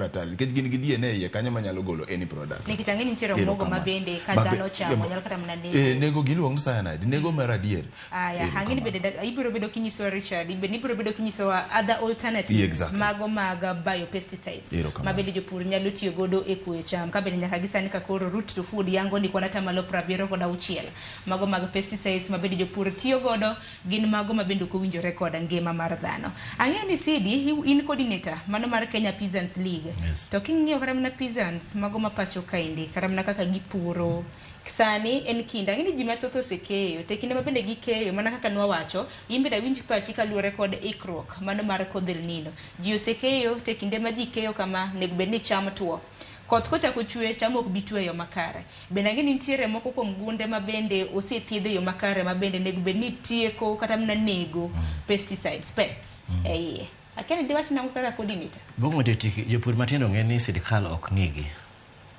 ratar nikech gin gi DNA iye kanyo manyalo golo any product. Nikitangeni nitiere omuogo mabende ka dhano chamo nyalo kata mana nego. Nego giluong cyanide, nego mar adier. Aya, hangini bende ibiro bedo kinyiso Richard, ibiro bedo kinyiso other alternatives mago mag biopesticides. Mabende jopur nyalo tiyo godo e kuo cham. Ka bende nyaka gisani ka koro Root to Food yango ni kwana tamalo 76 mago mag pesticides mabende jopur tiyo godo gin mago mabende ko winjore koda ngima mar dhano. Ang'eyo ni Sidi in coordinator mano mar Kenya Peasants League. To king'iyo kata mana peasants mago mapacho kaindi kata mana kaka gipuro sani en kinda ng'eni ji mathoth osekeyo te kinde mabende gikeyo mana kaka nwawacho imbe da winj pachi kaluwore kod ikruok mano mar kodh El Nino. Ji osekeyo te kinde ma ji keyo kama nego bed ni cham tuo koth kochako chwe cham ok bi tuo e yo makare. Bende ng'eni nitiere moko kuom gunde ma bende osethiedh e yo makare ma bende nego bed ni tieko kata mana nego pesticides pests e iye. Akeni diwach nangu kaka coordinator. Bongo tetiki jopur matindo ng'eni sirikal ok ng'igi.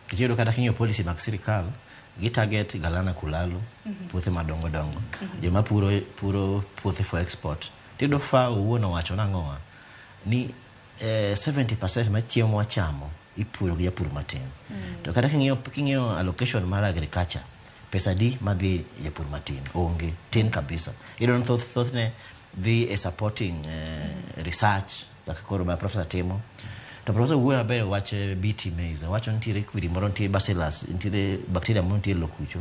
Kichiro kata kinyo policy mag sirikal gi target Galana Kulalu puothe madongo dongo. Joma puro puothe for export. Tido fa uono wacho nang'oa ni 70% ma chiemo wachamo ipuro gi japur matin. To kata kinyo allocation mar agriculture pesa di madhi japur matin onge tin kabisa. Idon thoth ne the supporting research kaka koro ma professor timo to professor wuoyo maber wach BT maize wacho nitiere kwiri moro nitiere bacillus nitiere bacteria moro nitiere lokucho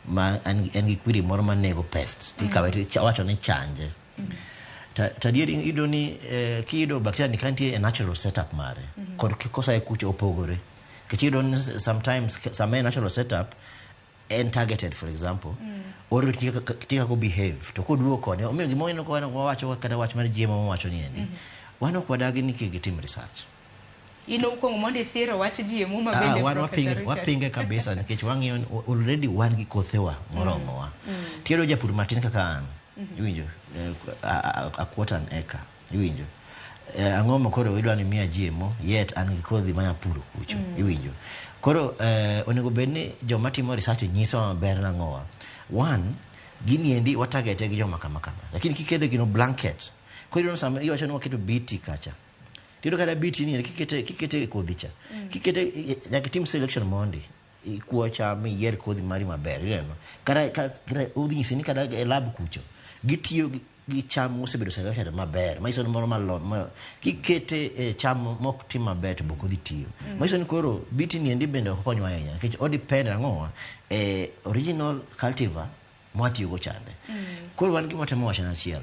ma en gi kwiri moro manego pests tikawe wacho ni chanje tadieri ido ni kido bacteria ni kantie a natural setup mare kod kikosa e kucho opogore kichido sometimes some natural setup and targeted, for example, or tika ko behave to ko duo ko ne omiyo gimo ino ko wacho kata wach mar jiemo wacho ni endi wano kwa dagi ni ke gitim research ino ko monde siro wach jiemo mabende professor wapinge kabisa nikech wang'iyo already wan gi kothewa moromo wa tiero japur matin kaka an iwinjo a quarter an acre iwinjo ang'omo koro idwa ni mia jiemo yet an gi kodhi ma puro kucho iwinjo koro onego bedni joma timo research nyiso maber nang'oa one gini endi wa target gi joma kama lakini kikede gino blanket koro no sama iwacho ni waketo BT kacha tido kada BT ni kikete kodhicha kikete nyaka team selection mondi ikuo cham yer kodhi mari maber ineno kada udhi nyisi ni kada lab kucho gitiyo gi cham mosebedo selected maber maiso ni moro malon kikete cham mok tim maber to boko dhi tiyo maiso ni koro BT ni endi bende okonyo ahinya nikech o depend ang'oa original cultivar mwatiyo go chande koro wan gima temo wacho achiel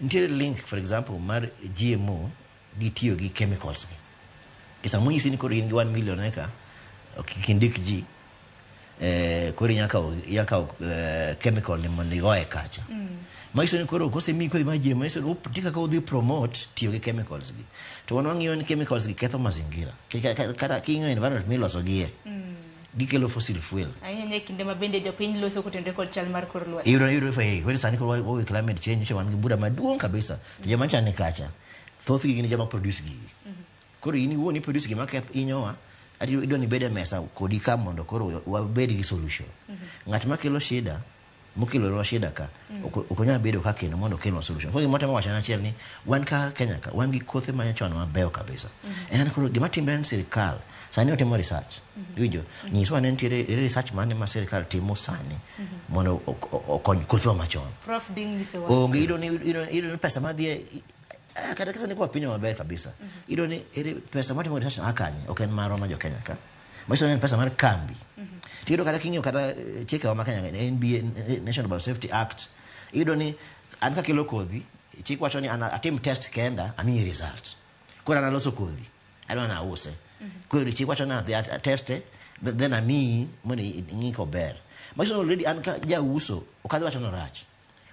nitiere link for example mar GMO gitiyo gi chemicals kisa munyisi ni koro in gi 1 million acre kindik ji koro nyaka chemical ni mondo igoe kacha maiso ni koro kose mi kodhi ma GMO maiso tika ko dhi promote tiyo gi chemicals gi to wan wang'iyo ni chemicals gi ketho mazingira kata kinyo environment miloso gie gikelo fossil fuel ayenye kinde mabende jopiny loso kotende kod chal mar kor lwasi iro fa sani koro wo climate change wan gi bura maduong' kabisa to joma chane kacha thoth gi ni joma produce gi koro ini wuoni produce gi maketh inyowa ati idwa ni bede mesa kodi ka mondo koro wabed gi solution ng'at makelo shida mukilo ro shida ka okonya bedo ka kendo mondo kelo solution kwa gimotema wachana achiel ni wan ka Kenya ka wan gi kothe ma nyachon mabeyo kabisa en koro gima timbe sirikal sani otimo research winjo nyiso ne nitiere research mane ma sirikal timo sani mondo okony kothe machon prof ding miso onge ido pesa madhi kata ni kwa pinyo maber kabisa ido ni pesa matimo research akanye oken maro ma jo Kenya ka maiso ni pesa mar kambi tido kata kinyo kata cheke wa makanya NBA National Biosafety Act ido ni anka kilo kodhi chik wacho ni atim test kenda ami result kora na loso kodhi adwa na use koro chik wacho na teste then ami moni ngiko ber maiso already anka ja uso okadhi wacho no rach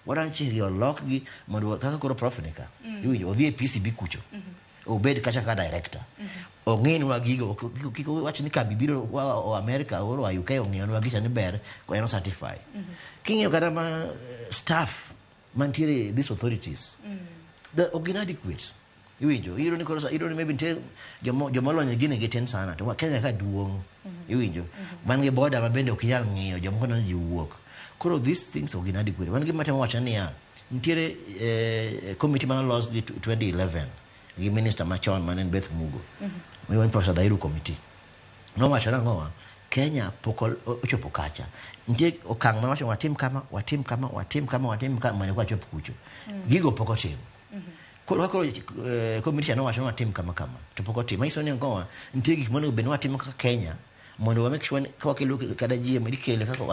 waran chi yo lock gi mondo kaka koro profinika iwinjo odhi e PCB kucho obed kacha ka director ong'in wa gigo kiko wach ni kambi biro wa America or wa UK ong'in wa gicha ni ber ko eno certify kinyo kada ma staff mantiere these authorities the inadequate iwinjo iro ni koro iro ni maybe nte jomolonye gine giten sana to Kenya ka duong iwinjo man ge border mabende okinyal ng'iyo jomoko no ji wuok koro these things are inadequate wan gima temo wacha ni ya ntiere committee man lost 2011 gi minister machon manen Beth Mugo mi wan Professor Dairu committee no wacho nango Kenya poko ochopo kacha ntie okang ma wacho watim kama mane kwa chopo kucho gigo poko tim kolo committee no wacho watim kama to poko tim iso ne ngowa ntie gik mono benwa tim ka Kenya mondo wa make sure kwa kilo kada jie medikele kako